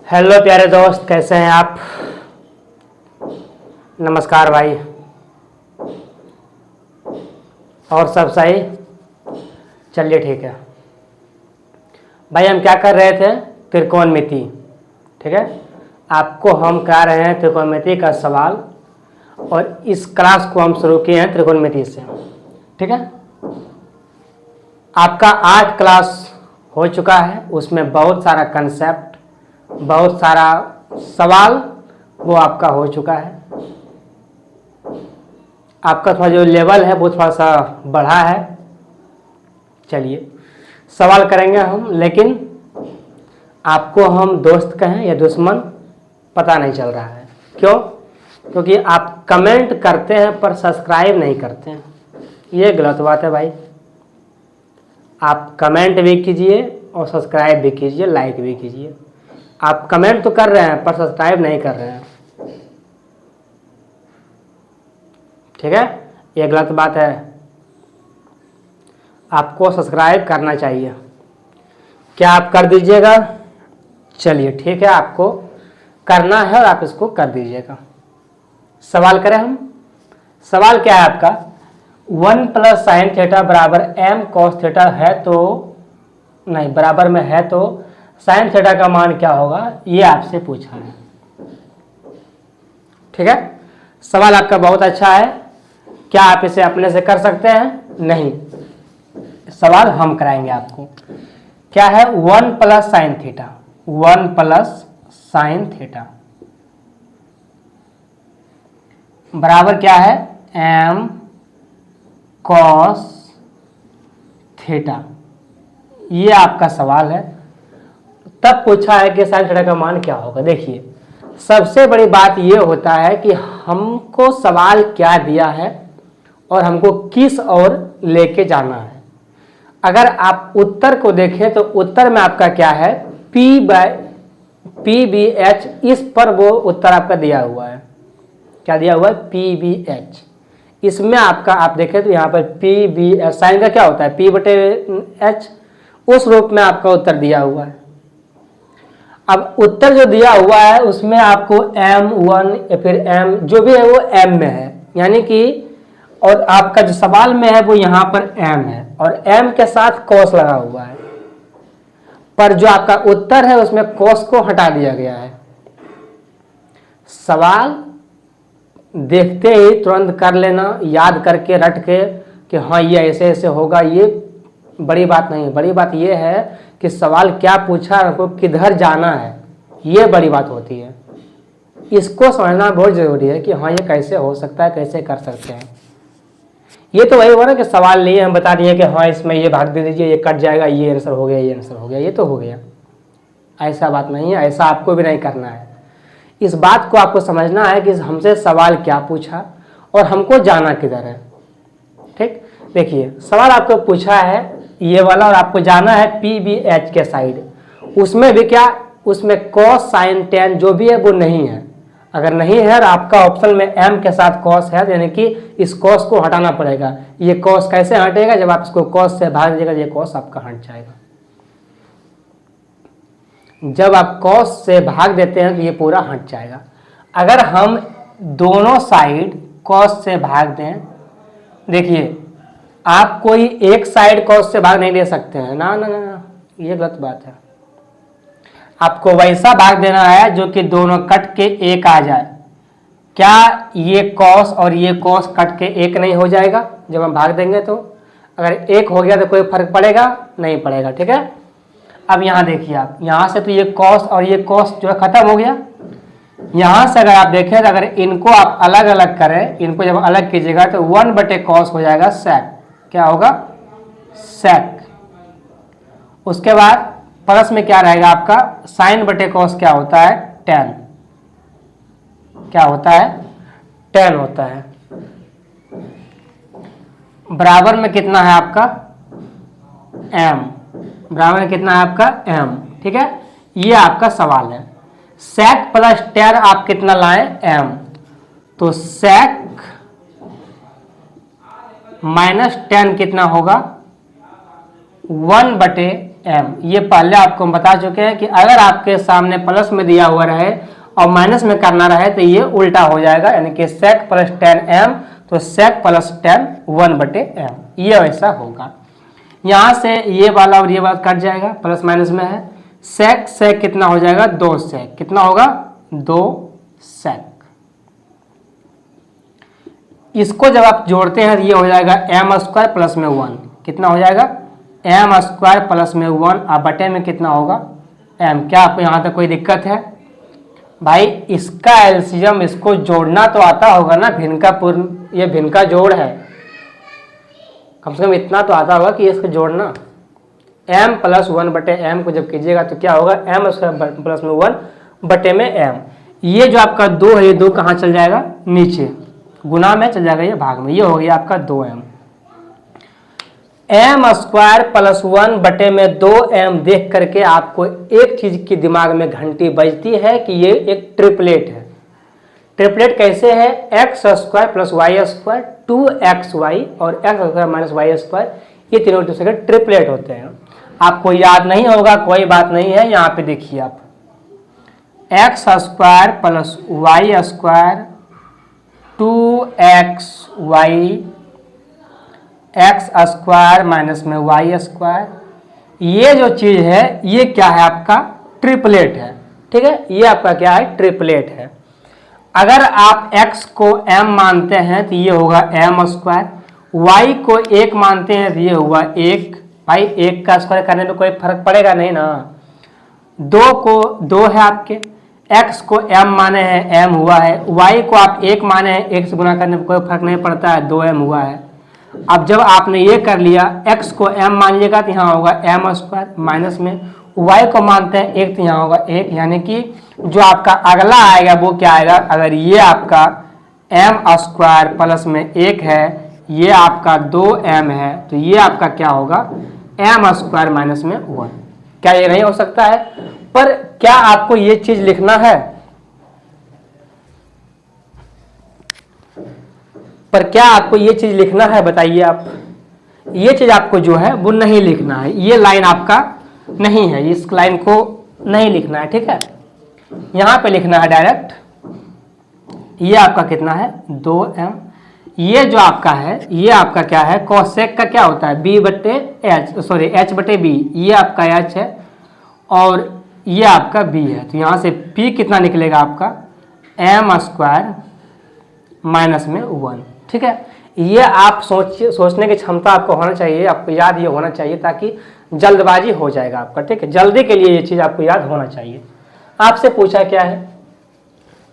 Hello प्यारे दोस्त, कैसे हैं आप। नमस्कार भाई। और सब सही। चलिए ठीक है भाई। हम क्या कर रहे थे, त्रिकोणमिति। ठीक है, आपको हम करा रहे हैं त्रिकोणमिति का सवाल, और इस क्लास को हम शुरू किए हैं त्रिकोणमिति से। ठीक है, आपका 8 क्लास हो चुका है, उसमें बहुत सारा कंसेप्ट, बहुत सारा सवाल वो आपका हो चुका है। आपका थोड़ा जो लेवल है वो थोड़ा सा बढ़ा है। चलिए सवाल करेंगे हम, लेकिन आपको हम दोस्त कहें या दुश्मन पता नहीं चल रहा है। क्यों? क्योंकि आप कमेंट करते हैं पर सब्सक्राइब नहीं करते हैं। ये गलत बात है भाई। आप कमेंट भी कीजिए और सब्सक्राइब भी कीजिए, लाइक भी कीजिए। आप कमेंट तो कर रहे हैं पर सब्सक्राइब नहीं कर रहे हैं। ठीक है, ये गलत बात है। आपको सब्सक्राइब करना चाहिए। क्या आप कर दीजिएगा? चलिए ठीक है, आपको करना है और आप इसको कर दीजिएगा। सवाल करें हम। सवाल क्या है आपका, 1 + sin थीटा बराबर m cos थीटा है तो नहीं, बराबर में है तो साइन थीटा का मान क्या होगा, ये आपसे पूछा है। ठीक है, सवाल आपका बहुत अच्छा है। क्या आप इसे अपने से कर सकते हैं? नहीं, सवाल हम कराएंगे आपको। क्या है, 1 + sin थीटा, 1 + sin थीटा बराबर क्या है, m cos थीटा। ये आपका सवाल है। तब पूछा है कि साइन थीटा का मान क्या होगा। देखिए, सबसे बड़ी बात ये होता है कि हमको सवाल क्या दिया है और हमको किस ओर लेके जाना है। अगर आप उत्तर को देखें तो उत्तर में आपका क्या है, PBH, इस पर वो उत्तर आपका दिया हुआ है। क्या दिया हुआ है? PBH। इसमें आपका आप देखें तो यहाँ पर PBH, साइन का क्या होता है, P/H, उस रूप में आपका उत्तर दिया हुआ है। अब उत्तर जो दिया हुआ है उसमें आपको M1 या फिर M जो भी है वो M में है, यानी कि, और आपका जो सवाल में है वो यहाँ पर M है और M के साथ cos लगा हुआ है। पर जो आपका उत्तर है उसमें cos को हटा दिया गया है। सवाल देखते ही तुरंत कर लेना, याद करके रट के कि हाँ ये ऐसे ऐसे होगा, ये बड़ी बात नहीं। बड़ी बात ये है कि सवाल क्या पूछा, आपको किधर जाना है, ये बड़ी बात होती है। इसको समझना बहुत जरूरी है कि हाँ ये कैसे हो सकता है, कैसे कर सकते हैं। ये तो वही हुआ ना कि सवाल लिए हम बता दिए कि हाँ इसमें ये भाग दे दीजिए, ये कट जाएगा, ये आंसर हो गया, ये आंसर हो गया, ये तो हो गया। ऐसा बात नहीं है, ऐसा आपको भी नहीं करना है। इस बात को आपको समझना है कि हमसे सवाल क्या पूछा और हमको जाना किधर है। ठीक, देखिए सवाल आपको पूछा है ये वाला और आपको जाना है PBH के साइड। उसमें भी क्या, उसमें cos sin tan जो भी है वो नहीं है। अगर नहीं है और आपका ऑप्शन में M के साथ cos है, यानी कि इस cos को हटाना पड़ेगा। ये cos कैसे हटेगा, जब आप इसको cos से भाग दीजिएगा, ये cos आपका हट जाएगा। जब आप cos से भाग देते हैं तो ये पूरा हट जाएगा। अगर हम दोनों साइड cos से भाग दें, देखिए आप कोई एक साइड cos से भाग नहीं दे सकते हैं, ना ना ना ना, ये गलत बात है। आपको वैसा भाग देना है जो कि दोनों कट के एक आ जाए। क्या ये cos और ये cos कट के एक नहीं हो जाएगा जब हम भाग देंगे? तो अगर एक हो गया तो कोई फर्क पड़ेगा? नहीं पड़ेगा। ठीक है, अब यहाँ देखिए, आप यहाँ से तो ये cos और ये cos जो है खत्म हो गया। यहाँ से अगर आप देखें तो अगर इनको आप अलग अलग करें, इनको जब अलग कीजिएगा तो 1/cos हो जाएगा sec। क्या होगा? sec। उसके बाद प्लस में क्या रहेगा आपका, sin/cos क्या होता है, tan। क्या होता है? tan होता है। बराबर में कितना है आपका, m। बराबर में कितना है आपका, m। ठीक है, ये आपका सवाल है। sec + tan आप कितना लाएं, m। तो sec - tan कितना होगा, 1/m एम। ये पहले आपको हम बता चुके हैं कि अगर आपके सामने प्लस में दिया हुआ रहे और माइनस में करना रहे तो ये उल्टा हो जाएगा, यानी कि सेक प्लस 10m, तो सेक प्लस 10 1/m, ये वैसा होगा। यहाँ से ये वाला और ये वाला कट जाएगा, प्लस माइनस में है। सेक सेक कितना हो जाएगा, 2 सेक, कितना होगा 2 सेक। इसको जब आप जोड़ते हैं तो ये हो जाएगा m स्क्वायर प्लस में 1, कितना हो जाएगा m स्क्वायर प्लस में 1 और बटे में कितना होगा m। क्या आपको यहाँ तक कोई दिक्कत है भाई? इसका एलसीएम इसको जोड़ना तो आता होगा ना, भिन्न का पूर्ण, ये भिन्न का जोड़ है, कम से कम इतना तो आता होगा कि इसको जोड़ना। m प्लस 1/m को जब कीजिएगा तो क्या होगा m स्क्वायर प्लस में 1 बटे में m। ये जो आपका 2 है, ये 2 कहाँ चल जाएगा, नीचे, गुना में चल जाएगा, ये भाग में, ये हो गया आपका 2m। m स्क्वायर प्लस 1 बटे में 2m देख करके आपको एक चीज की दिमाग में घंटी बजती है कि ये एक ट्रिपलेट है। ट्रिपलेट कैसे है? X square plus y square 2xy और x square minus y square, ये तीनों दूसरे के ट्रिपलेट होते हैं। आपको याद नहीं होगा कोई बात नहीं है, यहाँ पे देखिए आप, x square plus y square 2xy x square minus में वाई स्क्वायर, ये जो चीज है ये क्या है आपका ट्रिपलेट है। ठीक है, ये आपका क्या है, ट्रिपलेट है। अगर आप x को m मानते हैं तो ये होगा m स्क्वायर, y को 1 मानते हैं तो ये हुआ 1। भाई 1 का स्क्वायर करने में कोई फर्क पड़ेगा नहीं ना। 2 को 2 है आपके, x को m माने हैं m हुआ है, y को आप 1 माने हैं, 1 से गुना करने में कोई फर्क नहीं पड़ता है, 2m हुआ है। अब जब आपने ये कर लिया, x को m मानिएगा तो यहाँ होगा m स्क्वायर, माइनस में y को मानते हैं 1 तो यहाँ होगा 1, यानी कि जो आपका अगला आएगा वो क्या आएगा, अगर ये आपका m स्क्वायर प्लस में 1 है, ये आपका 2m है, तो ये आपका क्या होगा m स्क्वायर माइनस में 1। क्या ये नहीं हो सकता है? पर क्या आपको ये चीज लिखना है? पर क्या आपको ये चीज लिखना है, बताइए आप। ये चीज आपको जो है वो नहीं लिखना है, ये लाइन आपका नहीं है, इस लाइन को नहीं लिखना है। ठीक है, यहां पे लिखना है डायरेक्ट, ये आपका कितना है 2m। ये जो आपका है ये आपका क्या है, कोसेक का क्या होता है h बटे b, ये आपका h है और ये आपका b है, तो यहां से p कितना निकलेगा आपका m स्क्वायर माइनस में 1। ठीक है, ये आप सोचने की क्षमता आपको होना चाहिए, आपको याद ये होना चाहिए, ताकि जल्दबाजी हो जाएगा आपका। ठीक है, जल्दी के लिए ये चीज आपको याद होना चाहिए। आपसे पूछा क्या है,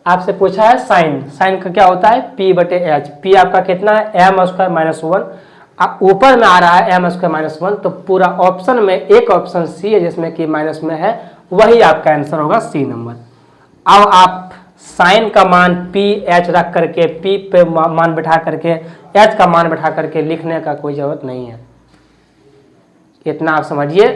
आपसे पूछा है साइन, साइन का क्या होता है p/h, p आपका कितना है m स्क्वायर माइनस 1, ऊपर में आ रहा है m स्क्वायर माइनस 1, तो पूरा ऑप्शन में एक ऑप्शन सी है जिसमें कि माइनस में है, वही आपका आंसर होगा सी नंबर। अब आप साइन का मान पी एच रख करके, पी पे मान बैठा करके, एच का मान बैठा करके लिखने का कोई जरूरत नहीं है। इतना आप समझिए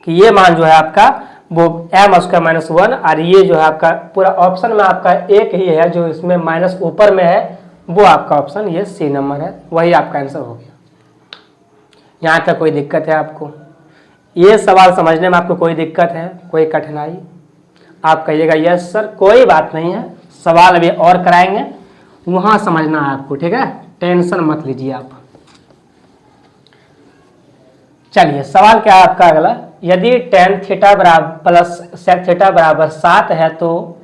कि ये मान जो है आपका वो m स्क्वायर माइनस 1, और ये जो है आपका पूरा ऑप्शन में आपका एक ही है जो इसमें माइनस ऊपर में है, वो आपका ऑप्शन ये सी नंबर है, वही आपका आंसर हो गया। यहाँ तक कोई दिक्कत है आपको? ये सवाल समझने में आपको कोई दिक्कत है, कोई कठिनाई? आप कहिएगा यस सर, कोई बात नहीं है, सवाल अभी और कराएंगे, वहां समझना है आपको। ठीक है, टेंशन मत लीजिए आप। चलिए, सवाल क्या है आपका अगला, यदि tan थीटा बराबर प्लस sec थीटा बराबर 7 है तो,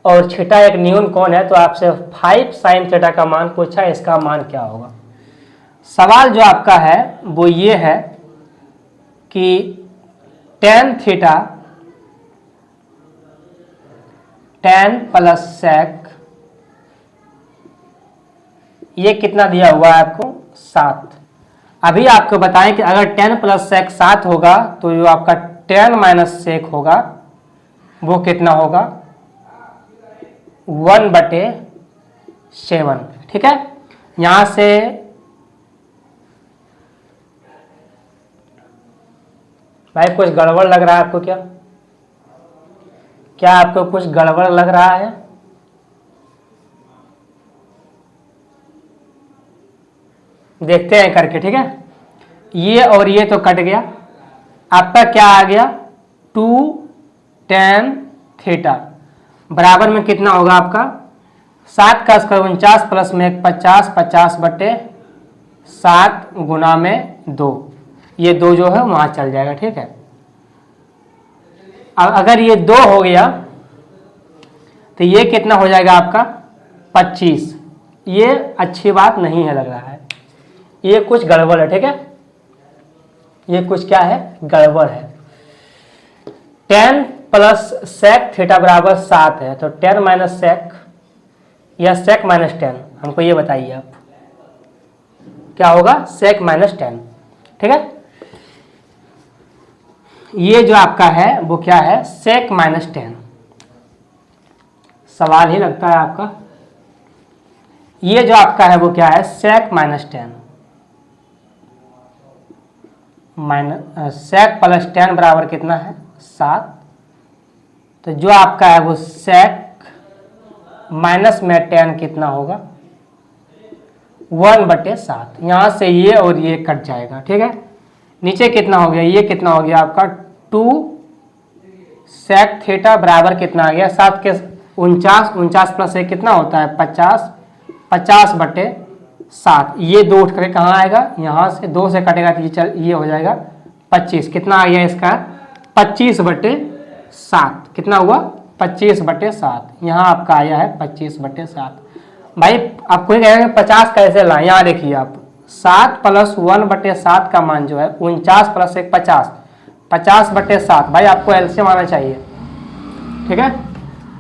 और थीटा एक न्यून कोण है, तो आपसे 5 sin थीटा का मान पूछा, इसका मान क्या होगा? सवाल जो आपका है वो ये है कि tan theta tan plus sec, ये कितना दिया हुआ है आपको 7। अभी आपको बताएं कि अगर tan प्लस sec 7 होगा तो जो आपका tan माइनस sec होगा वो कितना होगा 1/7। ठीक है, यहां से भाई कुछ गड़बड़ लग रहा है आपको? क्या आपको कुछ गड़बड़ लग रहा है? देखते हैं करके। ठीक है, ये और ये तो कट गया, आपका क्या आ गया 2 tan थीटा बराबर में कितना होगा आपका 7 का स्क्वायर 49 प्लस में 50, 50/7 गुना में 2, ये 2 जो है वहां चल जाएगा। ठीक है, अब अगर ये 2 हो गया तो ये कितना हो जाएगा आपका 25। ये अच्छी बात नहीं है, लग रहा है ये कुछ गड़बड़ है। ठीक है, ये कुछ क्या है, गड़बड़ है। tan प्लस sec थीटा बराबर 7 है, तो tan माइनस sec या sec माइनस tan, हमको ये बताइए आप क्या होगा, sec माइनस tan। ठीक है, ये जो आपका है वो क्या है sec माइनस tan, सवाल ही लगता है आपका। ये जो आपका है वो क्या है sec minus tan, sec plus tan बराबर कितना है 7, तो जो आपका है वो sec माइनस में tan कितना होगा 1/7। यहाँ से ये और ये कट जाएगा। ठीक है, नीचे कितना हो गया, ये कितना हो गया आपका 2 sec थीटा बराबर कितना आ गया 7 के 49, 49 प्लस 1 कितना होता है 50, 50/7। ये 2 उठ कर कहाँ आएगा, यहाँ से 2 से कटेगा तो ये हो जाएगा 25। कितना आ गया इसका 25/7, कितना हुआ 25/7। यहाँ आपका आया है 25/7। भाई आपको ये कहेगा 50 कैसे लाएं, यहाँ देखिए आप 7 प्लस 1/7 का मान जो है 49 प्लस 1 50, 50/7। भाई आपको एलसीएम आना चाहिए। ठीक है,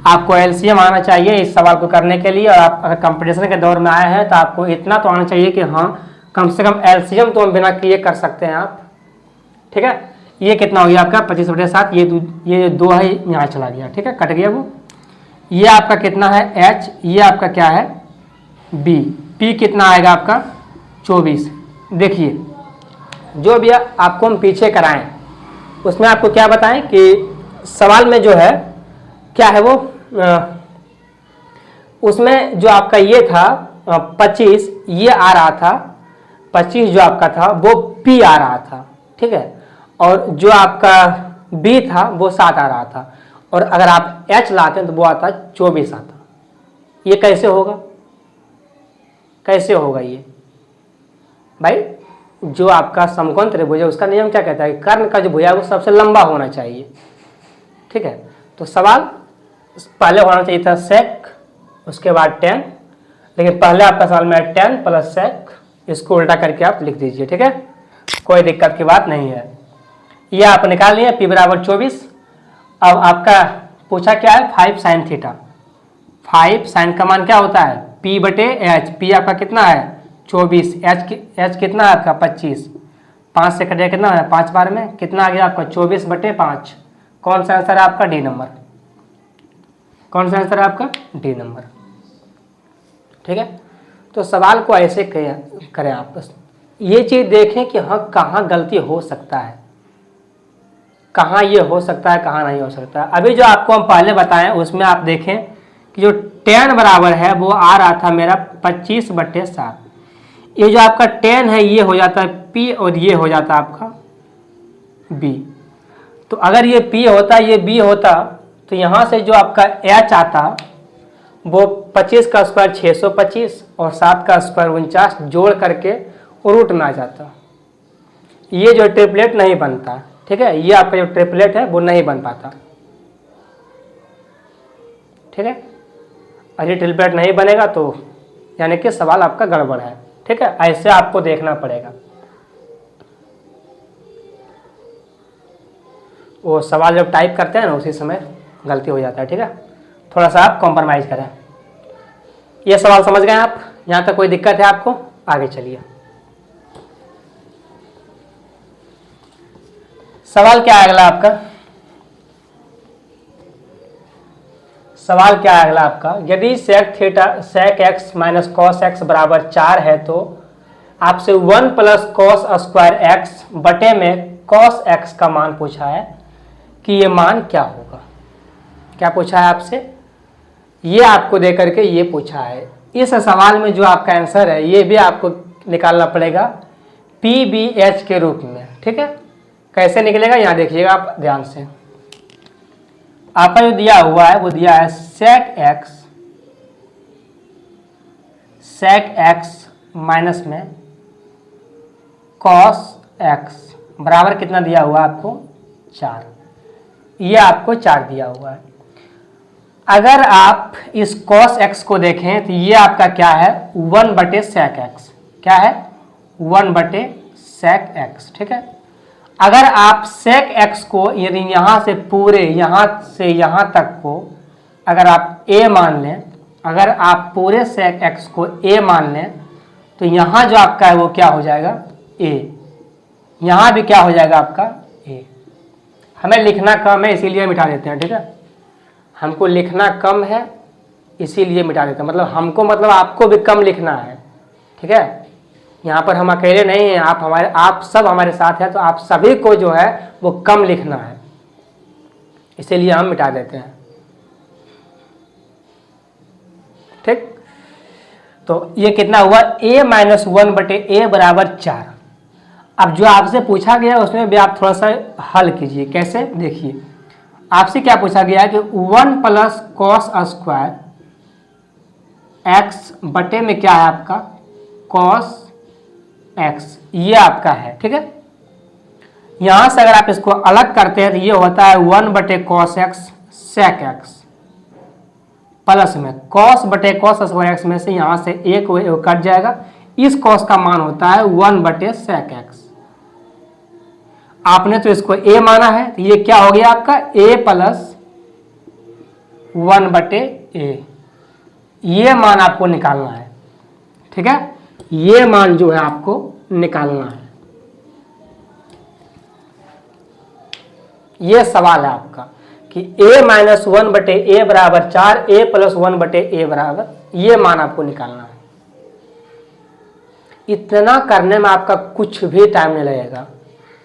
आपको एलसीएम आना चाहिए इस सवाल को करने के लिए, और आप अगर कंपटीशन के दौर में आए हैं तो आपको इतना तो आना चाहिए कि हाँ कम से कम एलसीएम तो बिना किए कर सकते हैं आप। ठीक है, ये कितना हो गया आपका 25/7, ये 2 है यहाँ चला गया। ठीक है, कट गया वो। ये आपका कितना है h, ये आपका क्या है b, p कितना आएगा आपका 24। देखिए जो भी आपको हम पीछे कराएं उसमें आपको क्या बताएं कि सवाल में जो है क्या है वो उसमें जो आपका ये था 25 ये आ रहा था, 25 जो आपका था वो p आ रहा था। ठीक है, और जो आपका b था वो 7 आ रहा था, और अगर आप h लाते हैं तो वो आता 24 आता। ये कैसे होगा, कैसे होगा ये भाई, जो आपका समकोण त्रिभुज है उसका नियम क्या कहता है, कर्ण का जो भुजा है वो सबसे लंबा होना चाहिए। ठीक है, तो सवाल पहले होना चाहिए था sec, उसके बाद tan, लेकिन पहले आपका सवाल में tan प्लस sec, इसको उल्टा करके आप लिख दीजिए। ठीक है, कोई दिक्कत की बात नहीं है। ये आप निकाल लिए p बराबर 24। अब आपका पूछा क्या है 5 sin थीटा, 5 sin का मान क्या होता है p/h, p आपका कितना है 24, h कितना है आपका 25, 5 से कटेगा कितना है 5 बार में कितना आ गया आपका 24/5। कौन सा आंसर है आपका डी नंबर, कौन सा आंसर है आपका डी नंबर। ठीक है, तो सवाल को ऐसे करें आप, बस ये चीज़ देखें कि हाँ कहाँ गलती हो सकता है, कहाँ ये हो सकता है कहाँ नहीं हो सकता है। अभी जो आपको हम पहले बताएं उसमें आप देखें कि जो tan बराबर है वो आ रहा था मेरा 25/7। ये जो आपका tan है ये हो जाता है p और ये हो जाता है आपका b। तो अगर ये p होता ये b होता तो यहाँ से जो आपका h आता वो 25 का स्क्वायर 625 और 7 का स्क्वायर 49 जोड़ करके रूट में आ जाता। ये जो ट्रिपलेट नहीं बनता। ठीक है, ये आपका जो ट्रिपलेट है वो नहीं बन पाता। ठीक है, अगर ट्रिपलेट नहीं बनेगा तो यानी कि सवाल आपका गड़बड़ है। ठीक है, ऐसे आपको देखना पड़ेगा। वो सवाल जब टाइप करते हैं ना उसी समय गलती हो जाता है। ठीक है, थोड़ा सा आप कॉम्प्रोमाइज़ करें। ये सवाल समझ गए आप, यहाँ तक कोई दिक्कत है आपको, आगे चलिए। सवाल क्या है अगला आपका, सवाल क्या है अगला आपका, यदि sec x minus cos x बराबर 4 है तो आपसे 1 प्लस cos स्क्वायर x बटे में cos x का मान पूछा है कि ये मान क्या होगा। क्या पूछा है आपसे, ये आपको दे करके ये पूछा है। इस सवाल में जो आपका आंसर है ये भी आपको निकालना पड़ेगा PBH के रूप में। ठीक है, कैसे निकलेगा यहाँ देखिएगा आप ध्यान से। आपका जो दिया हुआ है वो दिया है sec x माइनस में cos x बराबर कितना दिया हुआ है आपको 4। ये आपको 4 दिया हुआ है। अगर आप इस cos x को देखें तो ये आपका क्या है 1/sec x। क्या है 1/sec x। ठीक है, अगर आप sec x को यदि यहाँ से पूरे यहाँ से यहाँ तक को अगर आप a मान लें, अगर आप पूरे sec x को a मान लें तो यहाँ जो आपका है वो क्या हो जाएगा a, यहाँ भी क्या हो जाएगा आपका a। हमें लिखना कम है इसीलिए मिटा देते हैं। ठीक है, हमको लिखना कम है इसीलिए मिटा देते हैं, मतलब हमको मतलब आपको भी कम लिखना है। ठीक है, यहाँ पर हम अकेले नहीं हैं, आप सब हमारे साथ हैं, तो आप सभी को जो है वो कम लिखना है, इसीलिए हम मिटा देते हैं। ठीक, तो ये कितना हुआ a माइनस 1/a बराबर 4। अब जो आपसे पूछा गया उसमें भी आप थोड़ा सा हल कीजिए। कैसे देखिए, आपसे क्या पूछा गया है कि 1 प्लस कॉस स्क्वायर एक्स बटे में क्या है आपका कॉस एक्स, ये आपका है। ठीक है, यहां से अगर आप इसको अलग करते हैं तो ये होता है 1/cos x sec x plus में cos/cos स्क्वायर x में से यहां से एक कट जाएगा। इस cos का मान होता है 1/sec x। आपने तो इसको a माना है तो ये क्या हो गया आपका a प्लस 1/a। ये मान आपको निकालना है। ठीक है, ये मान जो है आपको निकालना है। ये सवाल है आपका कि a माइनस 1/a बराबर 4, a प्लस 1/a बराबर, ये मान आपको निकालना है। इतना करने में आपका कुछ भी टाइम नहीं लगेगा।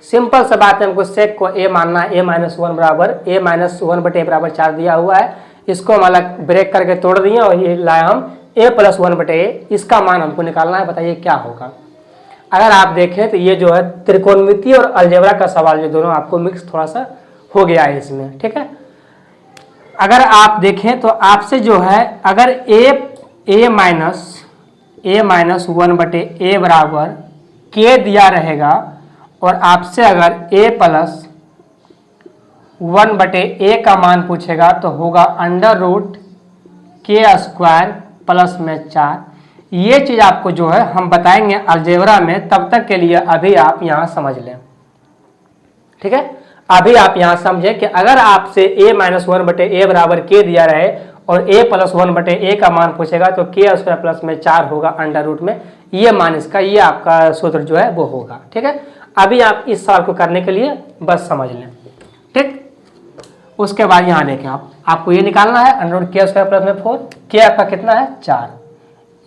सिंपल सा बात है, हमको सेक को a मानना है। a माइनस 1 बराबर a माइनस 1/a बराबर 4 दिया हुआ है, इसको हम अलग ब्रेक करके तोड़ दिए और ये लाए हम a प्लस 1/a, इसका मान हमको निकालना है। बताइए क्या होगा। अगर आप देखें तो ये जो है त्रिकोणमिति और अलजेब्रा का सवाल जो दोनों आपको मिक्स थोड़ा सा हो गया है इसमें। ठीक है, अगर आप देखें तो आपसे जो है अगर a माइनस 1/a बराबर k दिया रहेगा और आपसे अगर a प्लस 1/a का मान पूछेगा तो होगा √k² प्लस में 4। ये चीज़ आपको जो है हम बताएंगे अलजेब्रा में, तब तक के लिए अभी आप यहाँ समझ लें। ठीक है, अभी आप यहाँ समझें कि अगर आपसे a माइनस 1/a बराबर k दिया रहे और a प्लस 1/a का मान पूछेगा तो k² प्लस में 4 होगा √ में, ये मान इसका, ये आपका सूत्र जो है वो होगा। ठीक है, अभी आप इस सवाल को करने के लिए बस समझ लें। ठीक, उसके बाद यहाँ देखें आपको ये निकालना है √k² प्लस में 4, k आपका कितना है 4,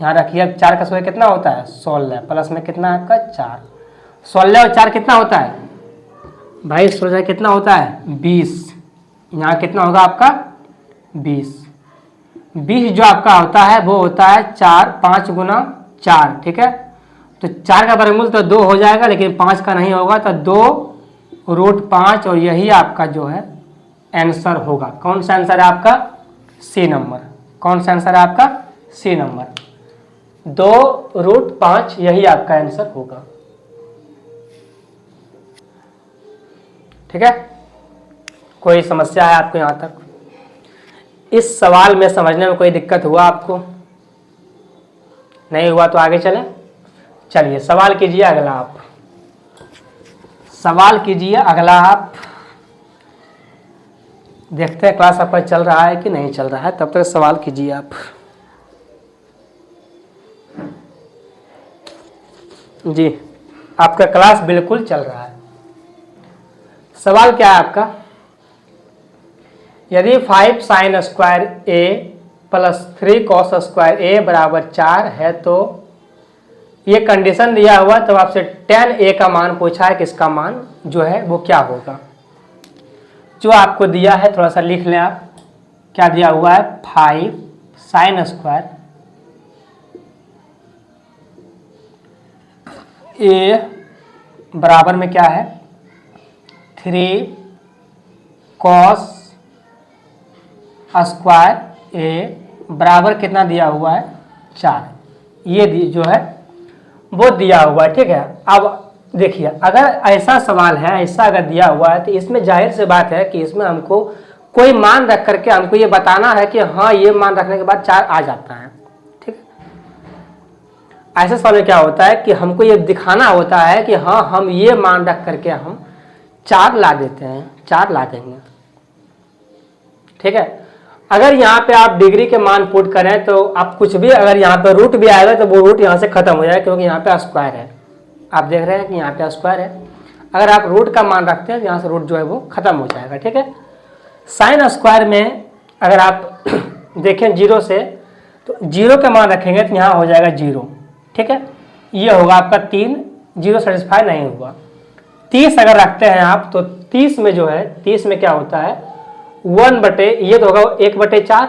यहाँ रखिए 4 का स्क्वायर कितना होता है 16 प्लस में कितना है आपका 4, 16 और 4 कितना होता है भाई 16 कितना होता है 20, यहाँ कितना होगा आपका 20 जो आपका होता है वो होता है 5 गुना 4। ठीक है, तो 4 का वर्गमूल तो 2 हो जाएगा, लेकिन 5 का नहीं होगा, तो 2√5 और यही आपका जो है आंसर होगा। कौन सा आंसर है आपका सी नंबर। कौन सा आंसर है आपका सी नंबर, 2√5 यही आपका आंसर होगा। ठीक है, कोई समस्या है आपको यहाँ तक? इस सवाल में समझने में कोई दिक्कत हुआ आपको? नहीं हुआ तो आगे चलें। चलिए सवाल कीजिए अगला आप, सवाल कीजिए अगला आप। देखते हैं क्लास आपका चल रहा है कि नहीं चल रहा है, तब तक सवाल कीजिए आप। जी, आपका क्लास बिल्कुल चल रहा है। सवाल क्या है आपका, यदि 5 sin square a plus 3 cos square a बराबर 4 है तो ये कंडीशन दिया हुआ, तब आपसे tan a का मान पूछा है, किसका मान जो है वो क्या होगा। जो आपको दिया है थोड़ा सा लिख लें आप, क्या दिया हुआ है 5 sin स्क्वायर a बराबर में क्या है 3 cos स्क्वायर ए बराबर कितना दिया हुआ है 4, ये जो है वो दिया हुआ है। ठीक है, अब देखिए अगर ऐसा सवाल है, ऐसा अगर दिया हुआ है तो इसमें जाहिर सी बात है कि इसमें हमको कोई मान रख करके हमको ये बताना है कि हाँ ये मान रखने के बाद 4 आ जाता है। ठीक है, ऐसे सवाल में क्या होता है कि हमको ये दिखाना होता है कि हाँ हम ये मान रख करके हम 4 ला देते हैं, 4 ला देंगे। ठीक है, अगर यहाँ पे आप डिग्री के मान पुट करें तो आप कुछ भी, अगर यहाँ पे रूट भी आएगा तो वो रूट यहाँ से खत्म हो जाएगा, क्योंकि यहाँ पे स्क्वायर है। आप देख रहे हैं कि यहाँ पे स्क्वायर है, अगर आप रूट का मान रखते हैं तो यहाँ से रूट जो है वो खत्म हो जाएगा। ठीक है, साइन स्क्वायर में अगर आप देखें 0 से, तो 0 का मान रखेंगे तो यहाँ हो जाएगा 0। ठीक है, ये होगा आपका 3, 0 सेटिस्फाई नहीं हुआ। 30 अगर रखते हैं आप तो 30 में जो है, 30 में क्या होता है 1 बटे, ये तो होगा 1/4,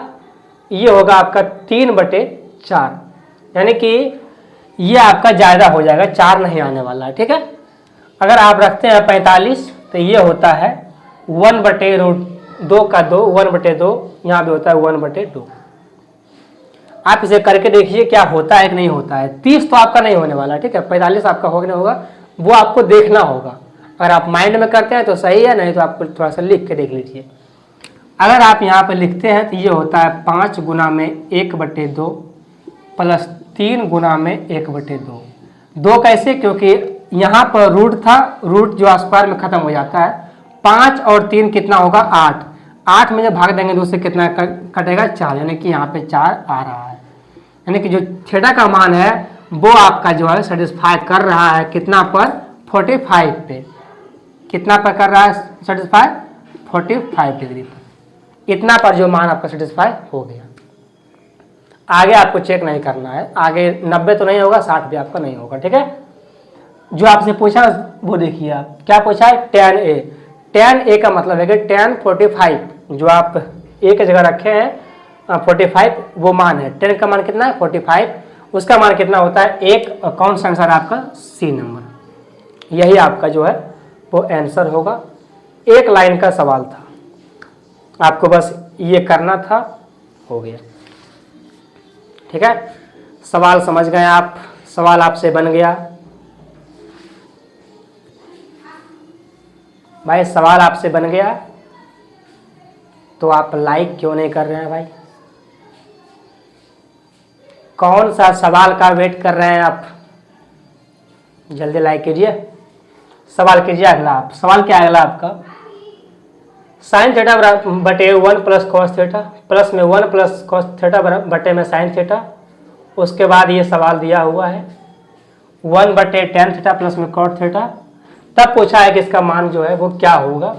ये होगा आपका 3/4, यानी कि ये आपका ज़्यादा हो जाएगा, 4 नहीं आने वाला है। ठीक है, अगर आप रखते हैं 45 तो ये होता है 1/2 का 2, 1/2, यहाँ भी होता है 1/2। आप इसे करके देखिए क्या होता है कि नहीं होता है। 30 तो आपका नहीं होने वाला। ठीक है, 45 आपका होगा नहीं होगा, वो आपको देखना होगा। अगर आप माइंड में करते हैं तो सही है, नहीं तो आपको थोड़ा सा लिख के देख लीजिए। अगर आप यहाँ पर लिखते हैं तो ये होता है 5 गुना में 1/2 प्लस 3 गुना में 1/2। 2 कैसे, क्योंकि यहाँ पर रूट था, रूट जो स्क्वायर में खत्म हो जाता है। 5 और 3 कितना होगा 8, 8 में जब भाग देंगे 2 से कितना कटेगा 4, यानी कि यहाँ पे 4 आ रहा है। यानी कि जो थीटा का मान है वो आपका जो है सेटिस्फाई कर रहा है कितना पर 45 पे, कितना पर कर रहा है सेटिस्फाई 45 डिग्री पर। इतना पर जो मान आपका सेटिस्फाई हो गया। आगे आपको चेक नहीं करना है, आगे 90 तो नहीं होगा, 60 भी आपका नहीं होगा। ठीक है, जो आपसे पूछा वो देखिए, आप क्या पूछा है tan a। tan a का मतलब है कि tan 45, जो आप a की जगह रखे हैं 45 वो मान है। tan का मान कितना है 45, उसका मान कितना होता है 1। कौन सा आंसर आपका सी नंबर, यही आपका जो है वो आंसर होगा। एक लाइन का सवाल था, आपको बस ये करना था, हो गया। ठीक है, सवाल समझ गए आप, सवाल आपसे बन गया भाई, सवाल आपसे बन गया तो आप लाइक क्यों नहीं कर रहे हैं भाई? कौन सा सवाल का वेट कर रहे हैं आप? जल्दी लाइक कीजिए, सवाल कीजिए। अगला आप सवाल क्या है अगला आपका, साइन थीटा बटे 1 प्लस कॉस थीटा, प्लस में 1 प्लस कॉस थीटा बटे में साइन थीटा। उसके बाद ये सवाल दिया हुआ है 1/tan थीटा प्लस में कॉट थीटा। तब पूछा है कि इसका मान जो है वो क्या होगा,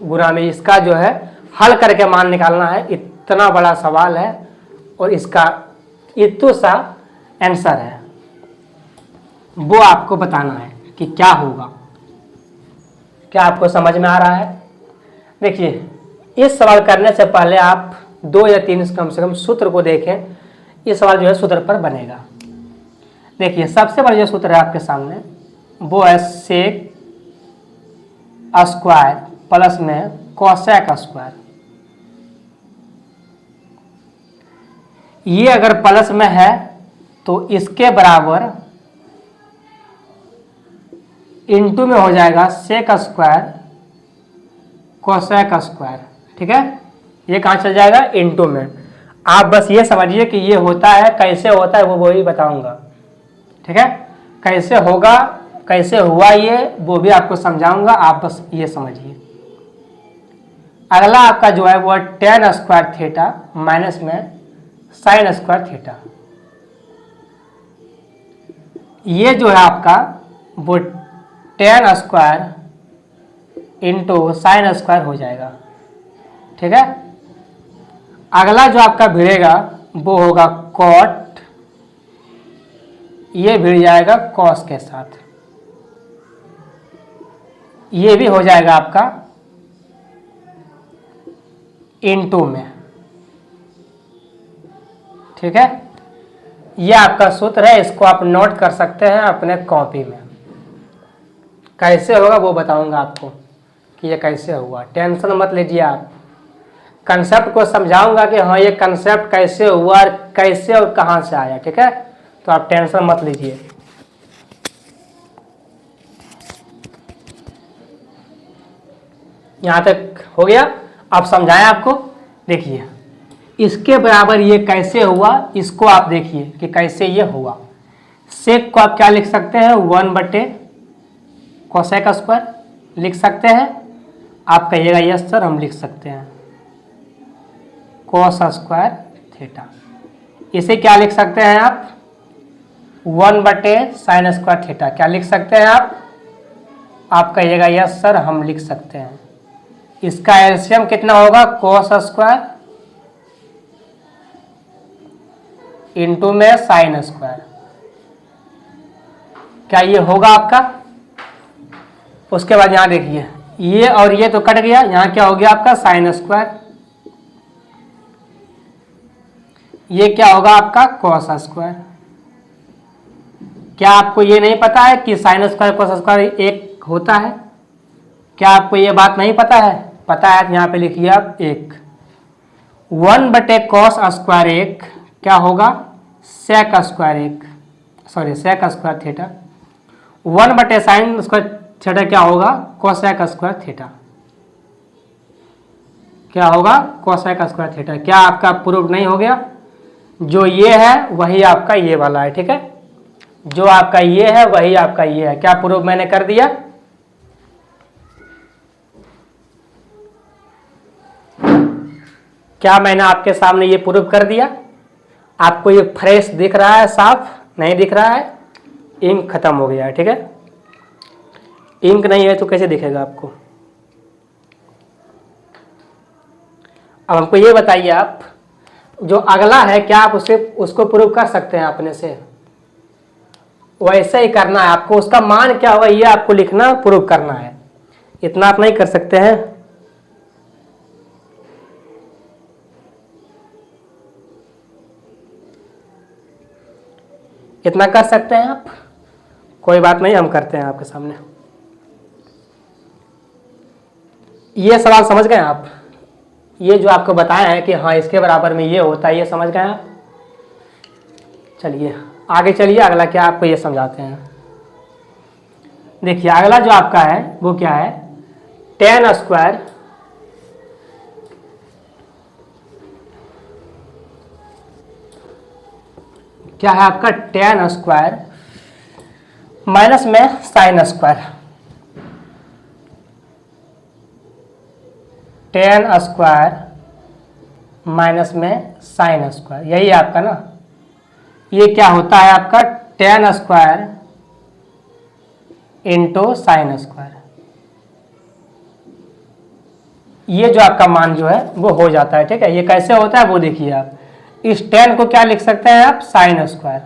गुना में इसका जो है हल करके मान निकालना है। इतना बड़ा सवाल है और इसका इतना सा आंसर है, वो आपको बताना है कि क्या होगा। क्या आपको समझ में आ रहा है? देखिए, इस सवाल करने से पहले आप 2 या 3 कम से कम सूत्र को देखें। ये सवाल जो है सूत्र पर बनेगा। देखिए, सबसे बड़ा जो सूत्र है आपके सामने वो है सेक स्क्वायर प्लस में कोसेक स्क्वायर। ये अगर प्लस में है तो इसके बराबर इनटू में हो जाएगा सेक स्क्वायर कोसेक स्क्वायर। ठीक है, ये कहाँ चल जाएगा इनटू में। आप बस ये समझिए कि ये होता है, कैसे होता है वो वही बताऊंगा। ठीक है, कैसे होगा, कैसे हुआ ये वो भी आपको समझाऊंगा, आप बस ये समझिए। अगला आपका जो है वो tan स्क्वायर थीटा माइनस में साइन स्क्वायर थीटा। ये जो है आपका वो tan square into sine square हो जाएगा। ठीक है, अगला जो आपका भिड़ेगा वो होगा कॉट, ये भिड़ जाएगा कॉस के साथ, ये भी हो जाएगा आपका इनटू में। ठीक है, ये आपका सूत्र है, इसको आप नोट कर सकते हैं अपने कॉपी में। कैसे होगा वो बताऊंगा आपको कि ये कैसे हुआ। टेंशन मत लीजिए आप, कंसेप्ट को समझाऊंगा कि हाँ ये कंसेप्ट कैसे हुआ और कैसे और कहाँ से आया, ठीक है। तो आप टेंशन मत लीजिए। यहाँ तक हो गया, आप समझाएं आपको। देखिए इसके बराबर ये कैसे हुआ, इसको आप देखिए कि कैसे ये हुआ। सेक को आप क्या लिख सकते हैं, 1/कोसेक स्क्वायर लिख सकते हैं। आप कहिएगा यस सर हम लिख सकते हैं कोस स्क्वायर थीटा। इसे क्या लिख सकते हैं आप, 1/साइन स्क्वायर थीटा। क्या लिख सकते हैं आप कहिएगा यस सर हम लिख सकते हैं। इसका एलसीएम कितना होगा, कोस स्क्वायर इंटू में साइन स्क्वायर। क्या ये होगा आपका। उसके बाद यहां देखिए ये और ये तो कट गया, यहां क्या हो गया आपका साइन स्क्वायर। ये क्या होगा आपका कोस स्क्वायर। क्या आपको ये नहीं पता है कि साइन स्क्वायर कोस स्क्वायर एक होता है। क्या आपको ये बात नहीं पता है, पता है यहां पे लिखिए आप 1। 1/कोस स्क्वायर 1 क्या होगा, sec square 1, sorry sec square theta. 1/साइन स्क्वायर थीटा क्या होगा, कोसेक स्क्वायर थीटा। क्या होगा, कोसेक स्क्वायर थीटा। क्या आपका प्रूफ नहीं हो गया। जो ये है वही आपका ये वाला है, ठीक है। जो आपका ये है वही आपका ये है। क्या प्रूफ मैंने कर दिया। क्या मैंने आपके सामने ये प्रूफ कर दिया। आपको ये फ्रेश दिख रहा है, साफ नहीं दिख रहा है, इंक खत्म हो गया है, ठीक है। इंक नहीं है तो कैसे दिखेगा आपको। अब हमको ये बताइए आप, जो अगला है क्या आप उसको प्रूव कर सकते हैं अपने से। वैसे ही करना है आपको, उसका मान क्या होगा ये आपको लिखना, प्रूव करना है। इतना आप नहीं कर सकते हैं। इतना कर सकते हैं आप, कोई बात नहीं, हम करते हैं आपके सामने। ये सवाल समझ गए आप। ये जो आपको बताया है कि हाँ इसके बराबर में ये होता है, ये समझ गए आप। चलिए आगे चलिए, अगला क्या आपको ये समझाते हैं। देखिए अगला जो आपका है वो क्या है, tan स्क्वायर क्या है आपका, tan स्क्वायर माइनस में sine square. tan square minus में साइन स्क्वायर, यही है आपका ना। ये क्या होता है आपका, tan square into sine square. ये जो आपका मान जो है वो हो जाता है, ठीक है। ये कैसे होता है वो देखिए आप। इस tan को क्या लिख सकते हैं आप, साइन स्क्वायर,